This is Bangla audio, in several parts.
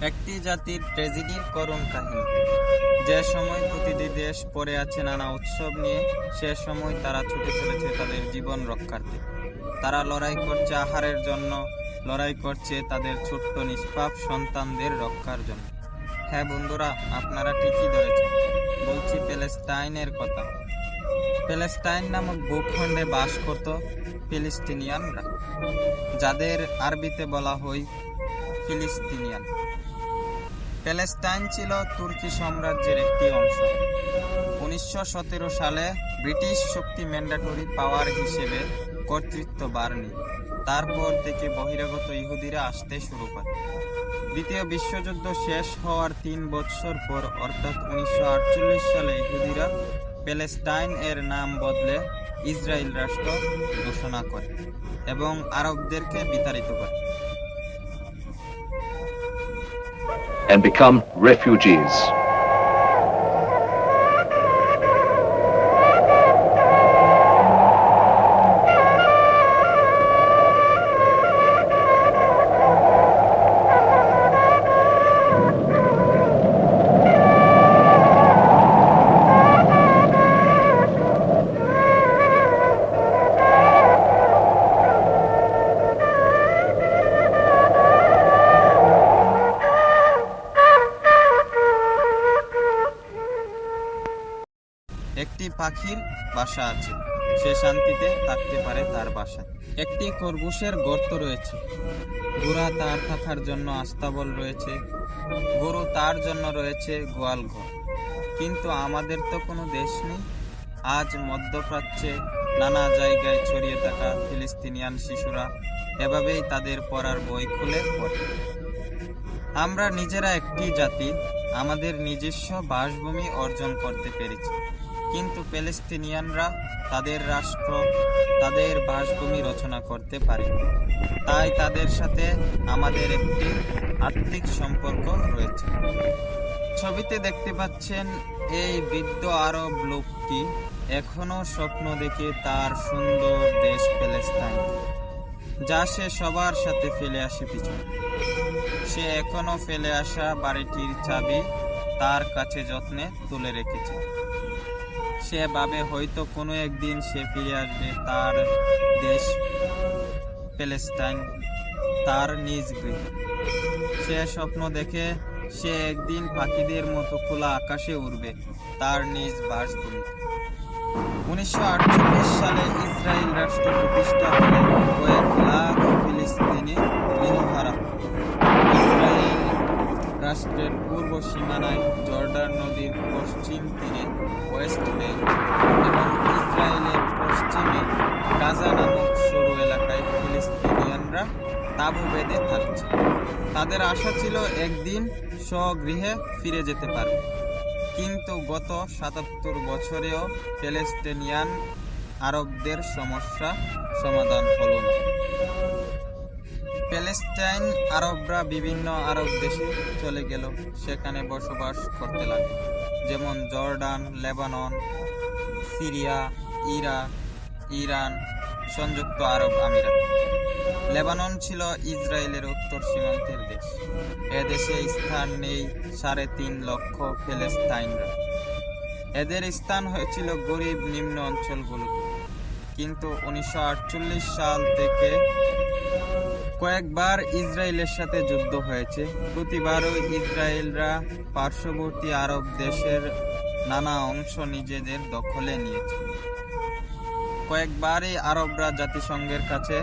একটি জাতির ট্র্যাজেডির করুণ কাহিনী। যে সময় প্রতিটি দেশ পড়ে আছে নানা উৎসব নিয়ে, সে সময় তারা ছুটে চলেছে তাদের জীবন রক্ষার্থে। তারা লড়াই করছে আহারের জন্য, লড়াই করছে তাদের ছোট্ট নিষ্পাপ সন্তানদের রক্ষার জন্য। হ্যাঁ বন্ধুরা, আপনারা ঠিকই ধরেছেন, বলছি প্যালেস্টাইনের কথা। প্যালেস্টাইন নামক ভূখণ্ডে বাস করত ফিলিস্তিনিয়ানরা, যাদের আরবিতে বলা হয় ফিলিস্তিনিয়ান। প্যালেস্টাইন ছিল তুর্কি সাম্রাজ্যের একটি অংশ। 1917 সালে ব্রিটিশ শক্তি ম্যান্ডেটরি পাওয়ার হিসেবে কর্তৃত্বভার নেয়। তারপর থেকে বহিরাগত ইহুদিরা আসতে শুরু করে। দ্বিতীয় বিশ্বযুদ্ধ শেষ হওয়ার 3 বছর পর অর্থাৎ 1948 সালে ইহুদিরা প্যালেস্টাইন এর নাম বদলে ইসরায়েল রাষ্ট্র ঘোষণা করে এবং আরবদেরকে বিতাড়িত করে। And become refugees. একটি পাখির বাসা আছে, সে শান্তিতে থাকতে পারে তার বাসায়। একটি খরগোশের গর্ত রয়েছে, ঘোড়া তার থাকার জন্য আস্তাবল রয়েছে, গরু তার জন্য রয়েছে গোয়াল ঘর। কিন্তু আমাদের তো কোনো দেশ নেই। আজ মধ্যপ্রাচ্যে নানা জায়গায় ছড়িয়ে থাকা ফিলিস্তিনিয়ান শিশুরা এভাবেই তাদের পড়ার বই খুলে পড়ে। আমরা নিজেরা একটি জাতি, আমাদের নিজস্ব বাসভূমি অর্জন করতে পেরেছি, কিন্তু প্যালেস্টিনিয়ানরা তাদের রাষ্ট্র, তাদের বাসভূমি রচনা করতে পারে। তাই তাদের সাথে আমাদের একটি আত্মিক সম্পর্ক রয়েছে। ছবিতে দেখতে পাচ্ছেন এই বৃদ্ধ আরব লোকটি এখনো স্বপ্ন দেখে তার সুন্দর দেশ প্যালেস্টাইন, যা সে সবার সাথে ফেলে আসে পিছনে। সে এখনো ফেলে আসা বাড়িটির চাবি তার কাছে যত্নে তুলে রেখেছে। সে ভাবে হয়তো কোনো একদিন সে ফিরে আসবে তার দেশ প্যালেস্টাইন, তার নিজ গৃহে। সে স্বপ্ন দেখে সে একদিন পাখিদের মতো খোলা আকাশে উড়বে তার নিজ বাসভূমি। 1948 সালে ইসরায়েল রাষ্ট্র প্রতিষ্ঠা হলে কয়েক লাখ ফিলিস্তিনি গৃহহারা। ইসরায়েল রাষ্ট্রের পূর্ব সীমানায় জর্ডান নদীর পশ্চিম তীরে ওয়েস্ট ব্যাংক এবং ইসরায়েলের পশ্চিমে গাজা নামক সরু এলাকায় ফিলিস্তিনিয়ানরা তাঁবু বেঁধে থাকছে। তাদের আশা ছিল একদিন স্বগৃহে ফিরে যেতে পারবে, কিন্তু গত 77 বছরেও প্যালেস্টিনিয়ান আরবদের সমস্যা সমাধান হলো না। প্যালেস্টাইন আরবরা বিভিন্ন আরব দেশে চলে গেল, সেখানে বসবাস করতে লাগলো, যেমন Jordan, Lebanon, Syria, Iraq, Iran, সংযুক্ত আরব আমিরাত। লেবানন ছিল ইসরায়েলের উত্তর সীমান্তের দেশ। এদেশে স্থান নেই 3.5 লক্ষ প্যালেস্টাইনরা। এদের স্থান হয়েছিল গরিব নিম্ন অঞ্চলগুলোতে। কিন্তু 1948 সাল থেকে কয়েকবার ইসরায়েলের সাথে যুদ্ধ হয়েছে। প্রতিবারই ইসরায়েলরা পার্শ্ববর্তী আরব দেশের নানা অংশ নিজেদের দখলে নিয়েছে। কয়েকবারই আরবরা জাতিসংঘের কাছে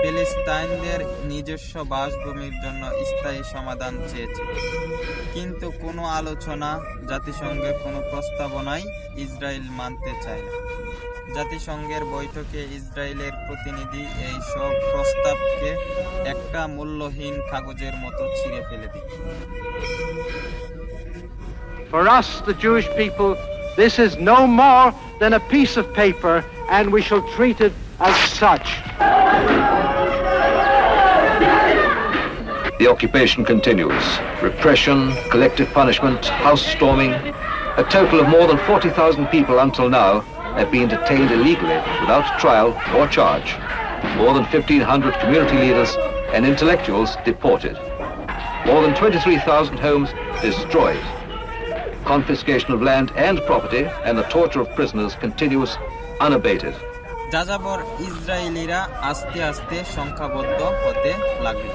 প্যালেস্টাইনদের নিজস্ব বাসভূমির জন্য স্থায়ী সমাধান চেয়েছে, কিন্তু কোনো আলোচনা, জাতিসংঘের কোনো প্রস্তাবনাই ইসরায়েল মানতে চায় না। জাতিসংঘের বৈঠকে ইসরায়েলের প্রতিনিধি এই সব প্রস্তাবকে একটা মূল্যহীন কাগজের মতো ছিঁড়ে ফেলে দেয়। For us, the Jewish people, this is no more than a piece of paper, and we shall treat it as such. The occupation continues. Repression, collective punishment, house storming. A total of more than 40,000 people until now have been detained illegally without trial or charge. More than 1,500 community leaders and intellectuals deported. More than 23,000 homes destroyed. Confiscation of land and property and the torture of prisoners continues unabated. যাযাবর ইসরায়েলিরা আস্তে আস্তে সংখ্যাবদ্ধ হতে লাগলো।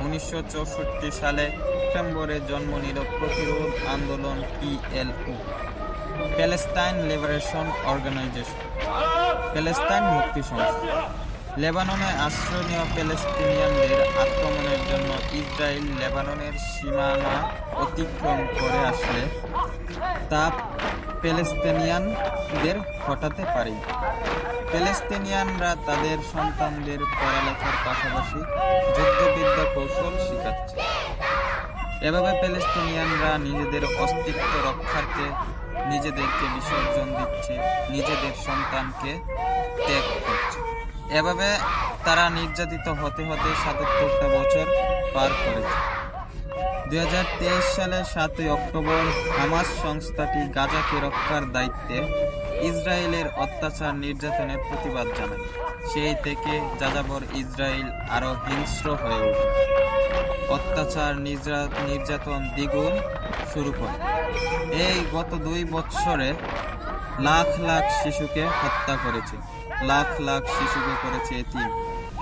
1964 সালে সেপ্টেম্বরে জন্ম নিল প্রতিরোধ আন্দোলন PLO, Palestine liberation organisation, Palestine মুক্তি সংস্থা। লেবাননে আশ্রয় নেওয়া প্যালেস্টিনিয়ানদের আক্রমণের জন্য ইসরায়েল লেবাননের সীমানা অতিক্রম করে আসলে তা প্যালেস্টিনিয়ানদের হটাতে পারেনি। প্যালেস্টিনিয়ানরা তাদের সন্তানদের পড়ালেখার পাশাপাশি যুদ্ধবিদ্যা কৌশল শেখাচ্ছে। এভাবে প্যালেস্টিনিয়ানরা নিজেদের অস্তিত্ব রক্ষার্থে নিজেদেরকে বিসর্জন দিচ্ছে, নিজেদের সন্তানকে ত্যাগ করছে। এভাবে তারা নির্যাতিত হতে হতে ৭৭টা বছর পার করেছে। 2023 সালে 7 অক্টোবর হামাস সংস্থাটি গাজাকে রক্ষার দায়িত্বে ইসরায়েলের অত্যাচার নির্যাতনের প্রতিবাদ জানায়। সেই থেকে যাযাবর ইসরায়েল আরো হিংস্র হয়ে ওঠে, অত্যাচার নির্যাতন দ্বিগুণ শুরু করে। এই গত 2 বছরে লাখ লাখ শিশুকে হত্যা করেছে, লাখ লাখ শিশুকে করেছে এতিম।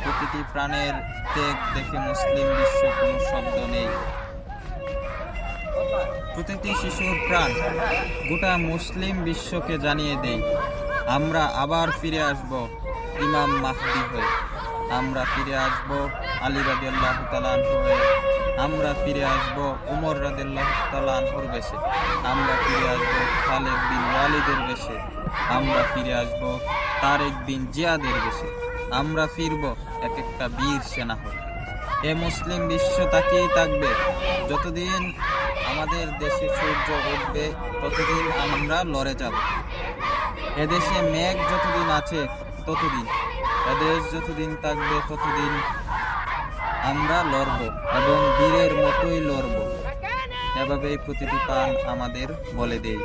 প্রতিটি প্রাণের ত্যাগ দেখে মুসলিম বিশ্ব কোনো শব্দ নেই। প্রতিটি শিশুর প্রাণ গোটা মুসলিম বিশ্বকে জানিয়ে দেই, আমরা আবার ফিরে আসব ইমাম মাহদি হয়ে, আমরা ফিরে আসব আলী রাদিয়াল্লাহু তাআলা আনহু হয়ে, আমরা ফিরে আসব উমর রাদিয়াল্লাহু তাআলা আনহুর বেশে, আমরা ফিরে আসব খালিদ বিন ওয়ালিদের বেশে, আমরা ফিরে আসব তারেক বিন জিয়াদের বেশে, আমরা ফিরব এক একটা বীর সেনা হয়ে। এ মুসলিম বিশ্ব তাকিয়েই থাকবে, যতদিন আমাদের দেশে সূর্য উঠবে ততদিন আমরা লড়ে যাব। এদেশে মেঘ যতদিন আছে ততদিন, এদেশ যতদিন থাকবে ততদিন আমরা লড়ব এবং বীরের মতোই লড়ব। এভাবেই প্রতিটি প্রাণ আমাদের বলে দেই।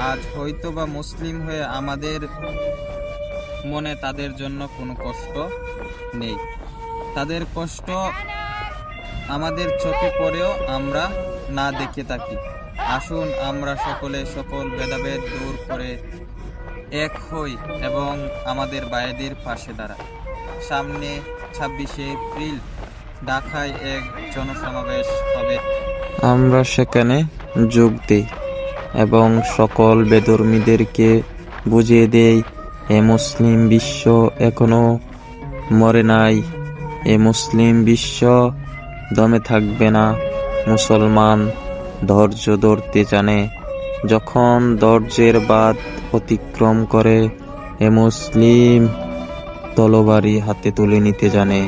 আজ হয়তোবা মুসলিম হয়ে আমাদের মনে তাদের জন্য কোনো কষ্ট নেই, তাদের কষ্ট আমাদের চোখে পড়েও আমরা না দেখে থাকি। আসুন আমরা সকলে সকল ভেদাভেদ দূর করে এক হই এবং আমাদের ভাইদের পাশে দাঁড়াই। সামনে 26শে এপ্রিল ঢাকায় এক জনসমাবেশ হবে, আমরা সেখানে যোগ দেই এবং সকল বেধর্মীদেরকে বুঝিয়ে দেই এ মুসলিম বিশ্ব এখনো মরে নাই, এ মুসলিম বিশ্ব দমে থাকবে না। মুসলমান ধৈর্য ধরতে জানে, যখন ধৈর্যের বাঁধ অতিক্রম করে এ মুসলিম তলোয়ারি হাতে তুলে নিতে জানে।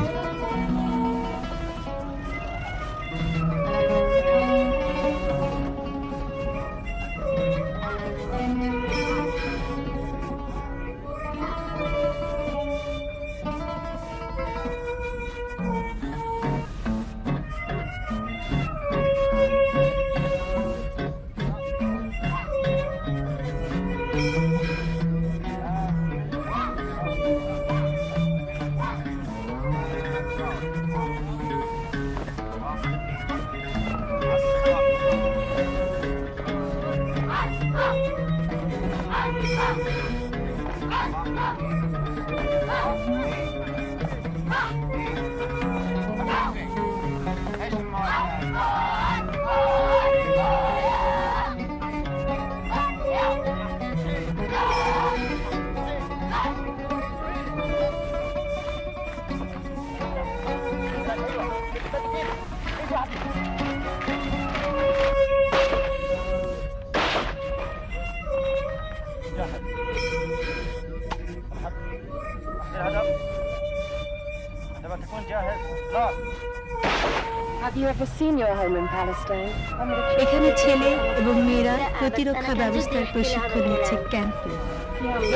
এখানে ছেলে এবং মেয়েরা প্রতিরক্ষা ব্যবস্থার প্রশিক্ষণ নিচ্ছে ক্যাম্পে।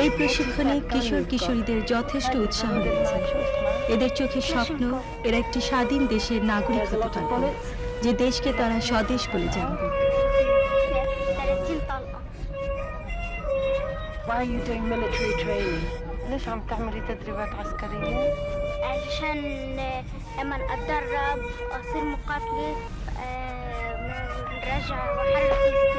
এই প্রশিক্ষণে কিশোর কিশোরীদের যথেষ্ট উৎসাহ রয়েছে। এদের চোখে স্বপ্ন এরা একটি স্বাধীন দেশের নাগরিক হতে পারবে, যে দেশকে তারা স্বদেশ বলে জানবে। Why are you doing military training? ليش عم تعملي تدريبات عسكرية؟ عشان لما اتدرب اصير مقاتلة شجرة وحرك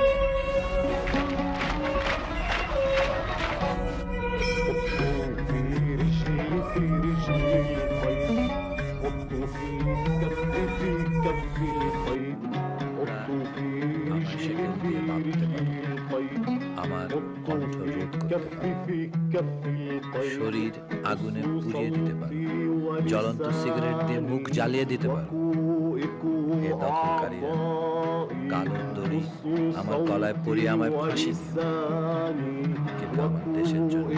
فلسطين. আমার কণ্ঠ রোধ করতে পারো, শরীর আগুনে পুড়িয়ে দিতে পারো, জ্বলন্ত সিগারেট দিয়ে মুখ জ্বালিয়ে দিতে পারো। এ দখলকারীরা কালো দড়ি আমার গলায় পরিয়ে আমায় ফাঁসি দিও, কিন্তু আমার দেশের জন্য,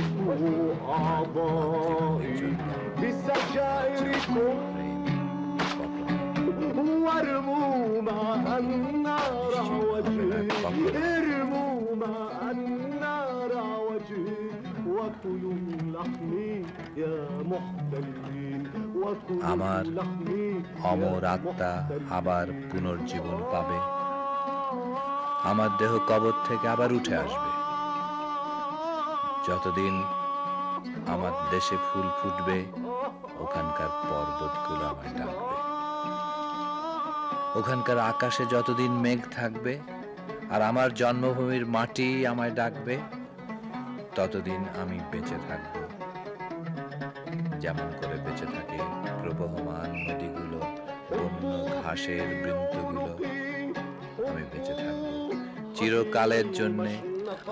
আমার মাতৃভূমির জন্য আমার অমর আত্মা আবার পুনর্জীবন পাবে, আমার দেহ কবর থেকে আবার উঠে আসবে। যতদিন আমার দেশে ফুল ফুটবে, ওখানকার পর্বতগুলো আমায় ডাকবে। ওখানকার আকাশে যতদিন মেঘ থাকবে আর আমার জন্মভূমির মাটি আমায় ডাকবে, ততদিন আমি বেঁচে থাকব। যেমন করে বেঁচে থাকে প্রবহমান নদীগুলো, বন্য ঘাসের বৃন্তগুলো, আমি বেঁচে থাকব চিরকালের জন্যে,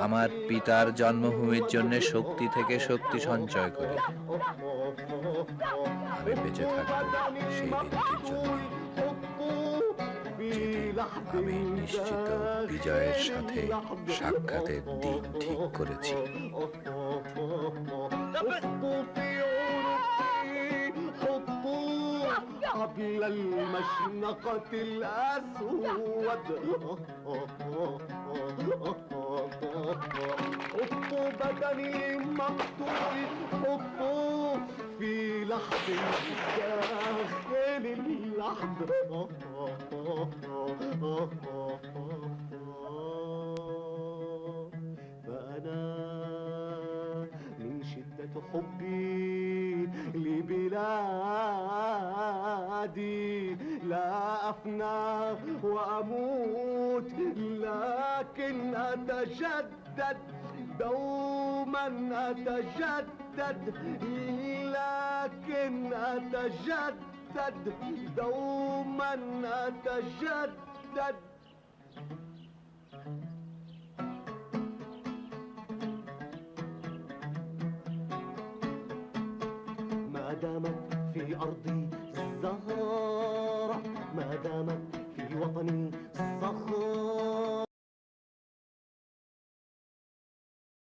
আমার পিতার জন্মভূমির জন্য শক্তি থেকে শক্তি সঞ্চয় করে। আমি বেঁচে থাকব সেই দিনটির জন্য, যেদিন আমি নিশ্চিত বিজয়ের সাথে সাক্ষাতের দিন ঠিক করেছি। قبل المشنقة الأسود حطوا بدني مقتول، حطوا في لحظ داخل اللحظة. فأنا من شدة حبي لبلادي لا أفنى وأموت، لكن أتجدد دوما، أتجدد لكن أتجدد دوما، أتجدد.